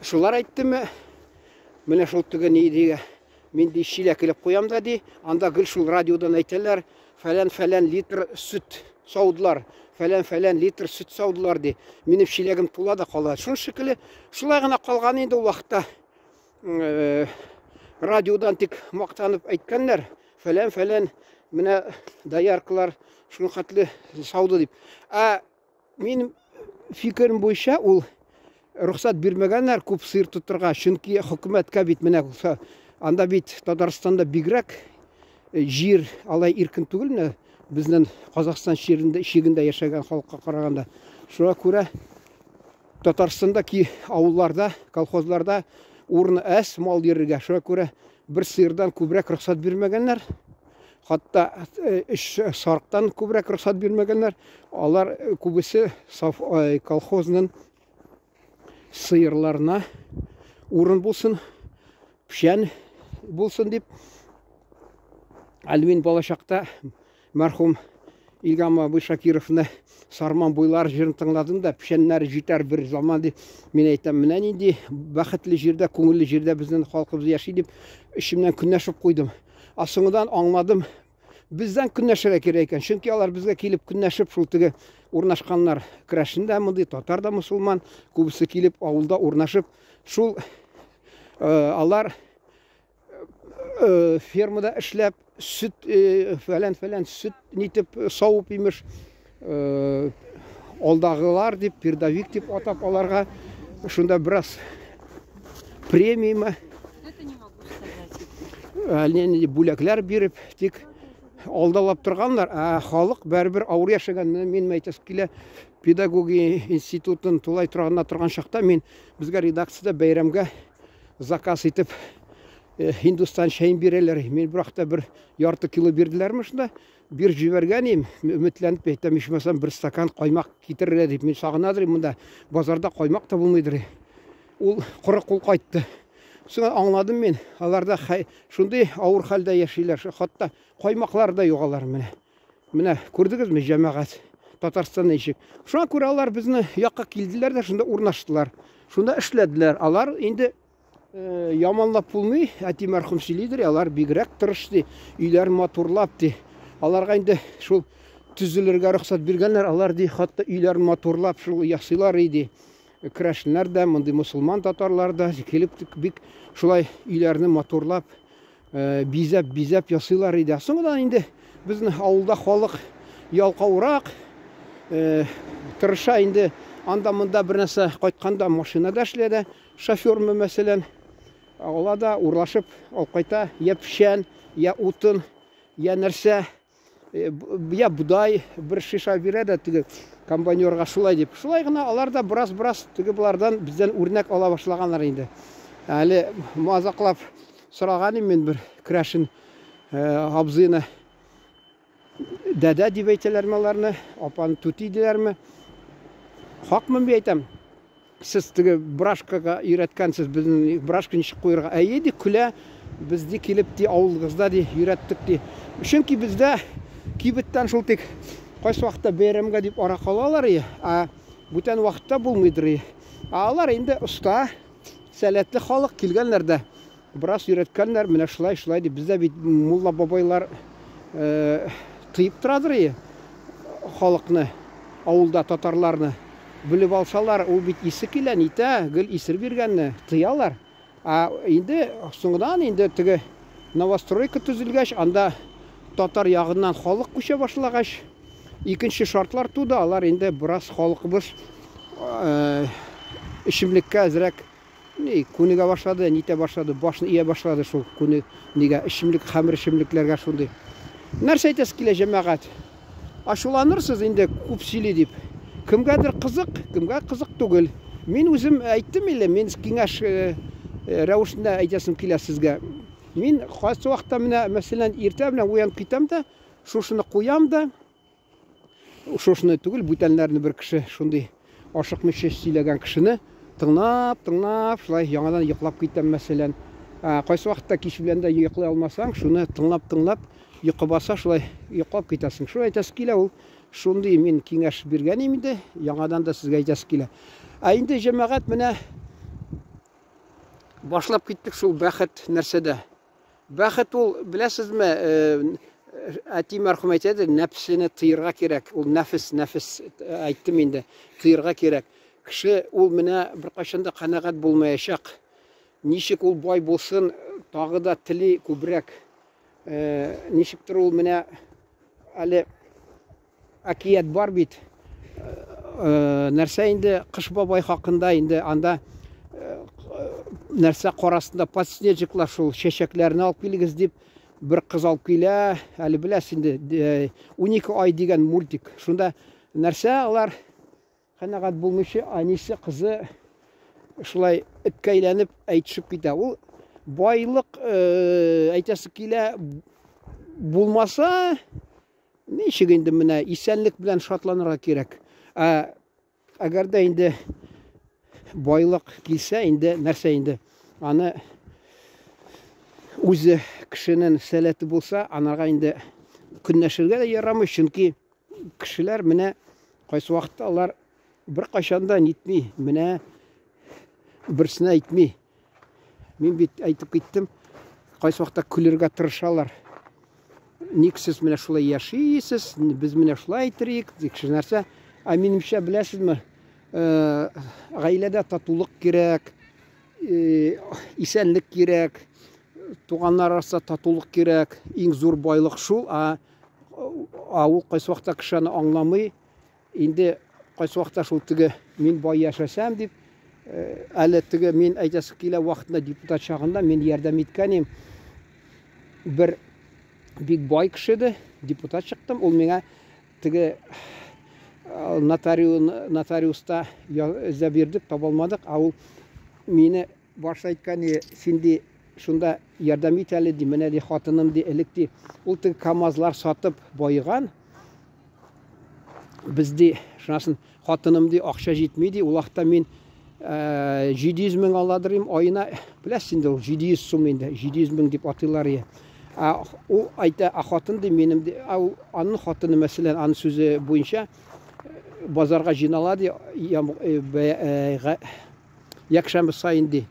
шулар әйттеме, менә шул теге ни диге, мен ди шилә килеп куям да ди, анда гел шул радиодан әйтәләр, фәлән литр сөт саудылар, фәлән литр сөт саудылар ди. Минем шиләгем тула да кала. Шул шикелле шулай гына калган инде ул вакытта. Радиодан тик мактанып әйткәннәр, фәлән менә даяркалар шуны хәтле сауды дип. Минем фикерем буенча ул рөхсәт бирмәгәннәр күп сыер тутырга, чөнки хөкүмәткә бит менә анда бит Татарстанда бигрәк җир алай иркен түгел, безнең Казакстан шигендә яшәгән халыкка караганда. Шуңа күрә Татарстанда ки авылларда, колхозларда урын әс мал йөрергә. Шуңа күрә бер сыердан күбрәк рөхсәт бирмәгәннәр. Хатта сарыктан күбрәк рөхсәт бирмәгәннәр. Алар күбесе колхозның сыерларына урын булсын, пешән булсын дип. Әлмин балачакта мәрхүм Илгам Шакировны Сарман буйлар җырын тыңладым да, пешәннәр җитәр бер заман дип. Мин әйтәм, менә нинди бәхетле җирдә, күңелле җирдә безнең халкыбыз яши дип ишемнән көнләшеп куйдым. Соңыннан аңладым, бездән көнләшергә кирәк икән. Чөнки алар безгә килеп көнләшеп шул теге урнашканнар Крашында мондай татар да мусулман, күбесе килеп авылда урнашып, шул алар фермада эшләп, süt фәлән süt нитеп савып имеш, алдагылар дип, пердовик дип атап аларга шунда бераз премия бүләкләр биреп, тик алдалап торганнар. Халык бәрбер авыр яшәгән. Мен әйтәс килә, педагогия институтын тулай торган чакта мен безгә редакциядә бәйрәмгә заказ итеп Hindistan çayın birerler. Men bırakta bir yartı kilo birdilermi şunda. Bir jibərgənim, ümitlenip etdim. İşməsəm bir stakan qaymaq getirir deyip. Men sağınadır. Bunda bazarda qaymaq da bulmaydır. Ol qırıq qol qaytdı. Sonra anladım men. Alarda şunday ağır halde yaşayırlar. Hatta qaymaqlar da yoğalar menə. Menə gördünüzmü cəmaət Tatarstan'da işik. Şuna görə alар bizni yaqqa kildiler de şunda urnaştılar. Şunda işlediler. Alar indi yamanlap bulmay, әти мәрхүм сөйлейдер, алар бигрәк тырышты, үйләр матурлапты. Аларга инде шул төзелергә рөхсәт биргәннәр, алар ди хатта үйләр матурлап шул ясыйлар иде. Крашнлар да, мондай мусулман татарлар да килеп бик шулай үйләрне матурлап, бизәп ясыйлар иде. Соңдан инде безнең авылда халык ялкаурак, тырыша инде анда-монда бер нәрсә кайтканда машинада эшләде, шофермы мәсәлән. Олада урлашып, ал кайта, я пешән, я утын, я нәрсә, я будай, бер шиша бирә дә теге комбайнерга шулай дип. Шулай гына алар да бераз теге булардан бездән үрнәк ала башлаганнар инде. Әле мазаклап сораган мен бер крашин абзыйны дәдә дип әйтәләрме аларны, апаны тути диләрме? Хакмын бит әйтәм. Siz teге брашкага өйрәткәнсез, безнең брашка ничек куярга. Әйе күлә, бездә килеп ди авылыгызда ди өйрәттек ди. Чөнки бездә кибеттән шул тик кайсы вакытта бәйрәмгә дип ара калалар ие. Бүтән вакытта булмыйдыр. Алар инде уста, сәләтле халык килгәннәр дә. Бераз өйрәткәннәр, менә шулай дип. Бездә бит мулла бабайлар тыйып тұрадыр халықны, ауылда татарларны. Біліп алсалар, ол бит исі келен ите, гіл исір бергенні тыялар. Енді соңынан енді тігі новостройка түзілгеш, анда татар яғынан халық көше башылағаш. Екінші шартлар туды, алар енді біраз халықыбыз ішімлікке әзірек көнеге башлады, нете башлады, башын ие башлады шул көнеге ішімлік, қамыр ішімліклерге шундай. Нәрсе айтасыз келе жамағат? Ашуланырсыз енді көп сөйле деп. Кімгәдір қызық, кімге қызық түгел. Мен өзім айттым еле, мен кеңеш рәвішінде айтасым келе сізге. Мен қайсы уақытта міне, мәселен, ерте міне оянып кетем да, шошыны қоям да, шошыны түгел, бүтәнләрні бір кіші, шундай ашық мүшеш сөйлеген кішіні тыңлап, шылай яңадан йоқлап кетем мәселен. Қайсы уақытта кеш белән дә йоқлай алмасаң, шуны тыңлап, йоқы баса, шулай йоқлап кетасың. Шулай айтасы келе, ол шундай мен кеңеш берген емді, яңадан да сізге айтасы келе. Енді жамағат міне башлап кеттік шул бәхет нәрседе. Бәхет ол, білесіз ме, әти мәрхүм айтады, нәпсіні тыйырға керек. Ол нәфіс айттым енді, тыйырға керек. Кіші ол міне бір қашанда қанағат болмайашақ. Нешік ол бай болсын, тағы да тілі көбірек. Нешіктір ол міне әлі әкият бар бит. Нәрсе енді қыш бабай хақында енді анда нәрсе қорасында подснежниклар шул шешеклерін алып келіңіз деп бір қыз алып келе, әлі білесіз енді 12 ай деген мультик. Шунда нәрсе алар қанағат болмышы, анесі қызы шулай ітке айленіп айтышып кете. Ол байлық айтасы келе болмаса, нешік енді міне исәнлік білән шатланырға керек. Әгер де енді байлық келсе, енді нәрсе енді аны өзі кішінің сәлеті болса, анарға енді күннәшірге де ярамы, чөнки кішілер міне қайсы уақытта алар бір қашанда нетмей, міне бірсіне айтмей. Мен бет айтып кеттім, қайсы уақытта күлерге тырышалар. Никсіз міне шулай яшайсыз, біз міне шулай айтырайық, кіші нәрсе. Менімше білесіз ме, ғаиләдә татулық керек, исәнлік керек, туғаннар арасында татулық керек, ең зор байлық шул. Ол қайсы уақытта кішіні аңламай, енді қайсы уақытта шул тігі мен бай яшасам деп, әлі тігі мен айтасы келе уақытында депутат шағында мен ярдәм еткенем. Бір бик бай кішіді, депутат шықтым, ол меңа тігі нотариуста іздеп бердік, таба алмадық. Ол мені башы айтқаны, сенде шунда ярдәм ет әлі де, менә де хатыным де әлікте. Ол тігі камазлар сатып байыған. Бізде шынасын хатыным де ақша жетмейді. Ол уақытта мен 700 мың аладырым айына, білесің де ол 700 сум енді, 700 мың деп атылар е. Ол айта хатын де менім де, анын хатыны мәселен, анын сөзі бойынша базарға жиналады, якшәмбі сайынды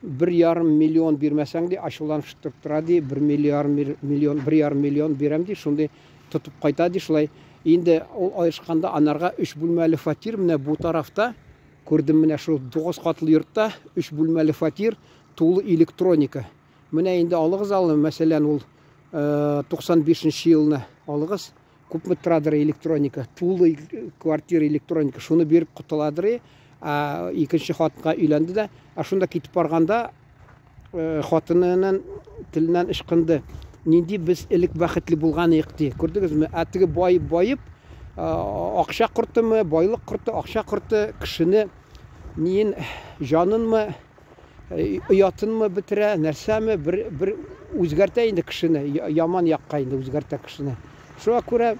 1,5 миллион бермәсәң де ашуланып тұрып тұрады, 1,5 миллион берем де, шундай тұтып қайтады, шулай. Енді ол айыршқанда анарға 3 бөлмәлі фатир, міне бұл тарафта көрдім, міне шул 9 қатылы йортта 3 бөлмәлі фатир, толы электроника. Міне енді алығыз алын, мәселен ол 95-ші еліні алығыз, көп мұттырадыр электроника, толы квартира электроника, шуны беріп құтыладыр. Екінші хатынға үйленді де, шунда кетіп барғанда хатынының тілінен ішқынды. Ненде біз ілік бақытлы болған еқті. Көрдіңіз ме? Әтігі байып, ақша құртты ма, байлық құртты, ақша құртты, кішіні нейін жанын ма, ұятын ма бітірі, нәрсе ме, бір өзгәрті енді кішіні, яман яққа енді өзгәрті кішіні. Шуға көре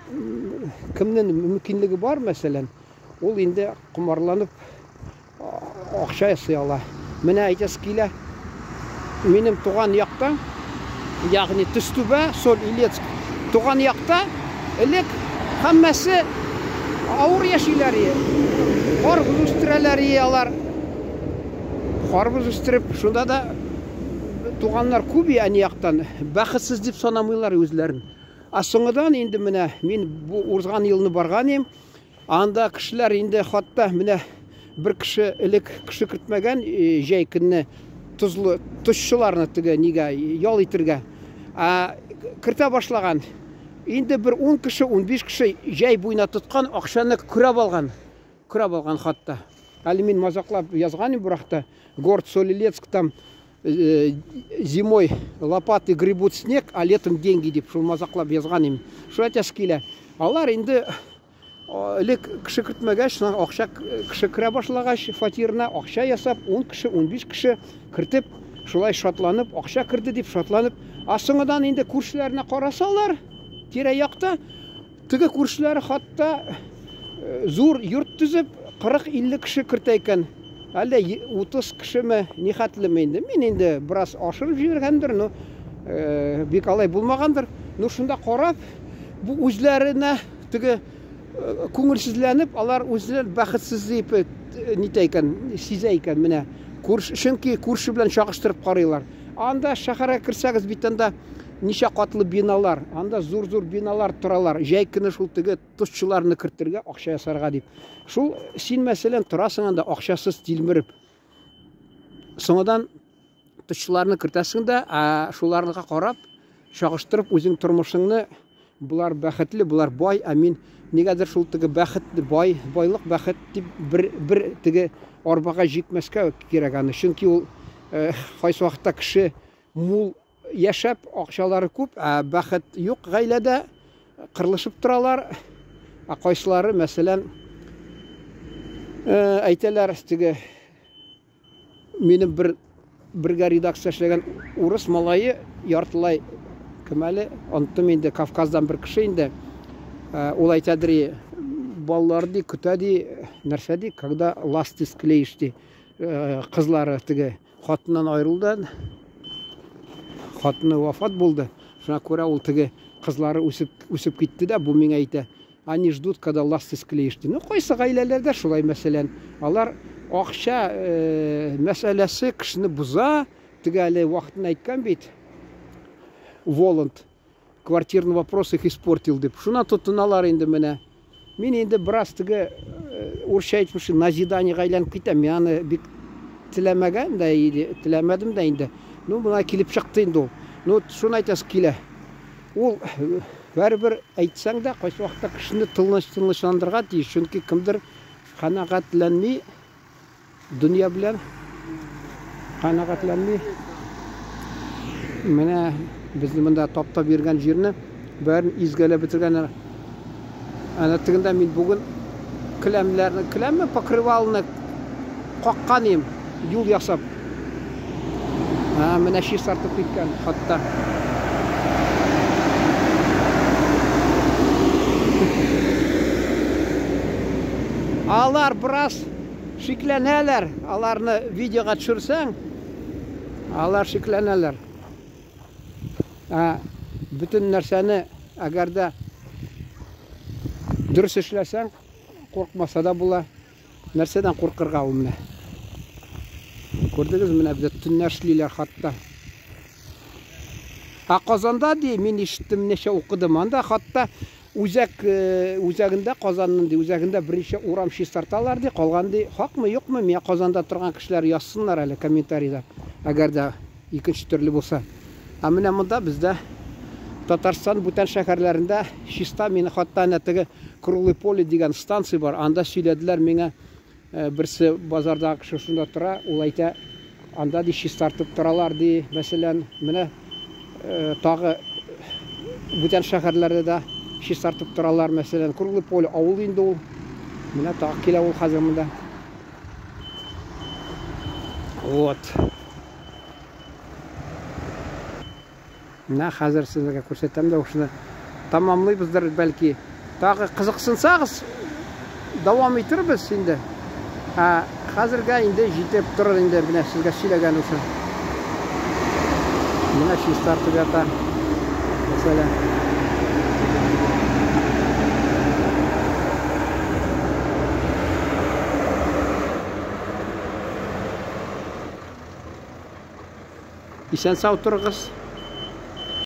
кімнің мүмкінлігі бар мәселен, ол енді құмарланып ақша ясай ала. Міне айтасы келе, менің туған яқта, яғни Түстүбе, Сол Илецк, туған яқта, әлік қаммәсі ауыр яшиләре, қарбыз үстірәләре алар, қарбыз үстіріп, шында да туғанлар көбі әне яқтан, бақытсыз деп санамайлар өзлерін. Соңыдан инде менә мин бу узган елны барган идем. Анда кешеләр инде хатта менә бер кеше элек кеше кертмәгән җәй көнне тузчыларны теге нигә ял итәргә. Кертә башлаган. Инде бер 10 кеше, 15 кеше җәй буена тоткан акчаны күрәп алган. Күрәп алган хатта. Әле мин мазаклап язган идем буракта. Город Солилецк там зимой лопаты гребут снег, а летом деньги дип шул мазаклап язган идем. Шу әйтәс килә. Алар инде элек кеше кертмәгәч, акча кеше керә башлагач фатирына акча ясап, 10 кеше, 15 кеше кертеп, шулай шатланып, акча керде дип шатланып, соңыдан инде күршеләренә карасалар, тирә-якта теге күршеләре хатта зур йорт төзеп 40-50 кеше кертә икән. Әле 30 кешеме нихәтлеме инде. Мин инде бераз ашырып җибәргәндер, бик алай булмагандыр. Шунда карап, бу үзләренә теге күңелсезләнеп, алар үзләре бәхетсез дип нитә икән, сизә икән менә. Чөнки күрше белән чагыштырып карыйлар. Анда шәһәргә керсәгез бит анда ничә катлы биналар, анда зур-зур биналар торалар. Җәй көне шул теге тузчыларны кертергә, акча ясарга дип. Шул син мәсәлән торасың анда акчасыз тилмереп. Соңыдан тузчыларны кертәсең дә, шуларга карап, чагыштырып үзең тормышыңны, булар бәхетле, булар бай, мин нигәдер шул теге бәхетле байлык бәхет дип бер теге арбага җитмәскә кирәк аны. Чөнки ул кайсы вакытта кеше мул яшәп, акчалары күп, бәхет юк гаиләдә, кырлышып торалар. Кайсылары мәсәлән әйтәләр, теге минем бергә редакция эшләгән урыс малае яртылай кемәле, антым инде Кавказдан бер кеше инде. Ул әйтәдер, балалар ди, көтә ди, нәрсә ди, когда ласты склеишь ди. Кызлары теге хатыннан айрылды. Хатыны вафат булды. Шуңа күрә ул теге кызлары үсеп китте дә, бу миңа әйтә. Они ждут, когда ласты склеишь ди. Кайсы гаиләләрдә шулай мәсәлән. Алар акча мәсьәләсе кешене буза. Теге әле вакытын әйткән бит. Воланд. Квартирный вопрос их испортил дип. Шуна тотыналар инде менә. Мин инде бераз теге урысча әйтмеши назиданиегә әйләнеп китәм. Мин аны бик теләмәгән дә иде, теләмәдем дә инде. Буна килеп чыкты инде ул. Шуны әйтәс килә. Ул бер әйтсәң дә, кайсы вакытта кешене тынычландырырга тиеш. Чөнки кемдер канәгатьләнми, дөнья белән канәгатьләнми. Менә безне монда таптап биргән җирне бәрен изгәләп бетергән. Ана тегендә мин бүген келәмме покрывалны каккан идем, юл ясап. Менә ши сартып киткән хатта. Алар бераз шикләнәләр, аларны видеога төшерсәң, алар шикләнәләр. Bütün нәрсәне әгәр дә дөрес эшләсәң, куркмаса да була. Нәрсәдән куркырга ул менә. Күрдегез, менә бездә төннәр эшлиләр хатта. Казанда ди, мин ишеттем, нечә укыдым. Анда хатта үзәгендә, Казанның үзәгендә берничә урам чистарталар ди, калган ди. Хакмы, юкмы? Мен Казанда торган кешеләр язсыннар әле комментарийда. Әгәр дә икенче төрле булса. Менә монда бездә Татарстан бүтән шәһәрләрендә чиста, мин хатта теге Круглый поле дигән станция бар. Анда сөйләделәр миңа, берсе базардагы кеше шунда тора, ул әйтә, анда ди чистартып торалар ди. Мәсәлән, менә тагы бүтән шәһәрләрдә дә чистартып торалар. Мәсәлән, Круглый поле авыл инде ул. Менә тагы килә ул хәзер монда. Вот. Менә хәзер сезгә күрсәтәм дә, шуны тамамлыйбыздыр бәлки. Тагы кызыксынсагыз, дәвам итәрбез инде. Хәзергә инде җитеп торыр инде, менә сезгә сөйләгән өчен. Менә чистартып ята. Мәсәлән. Исән сау торыгыз.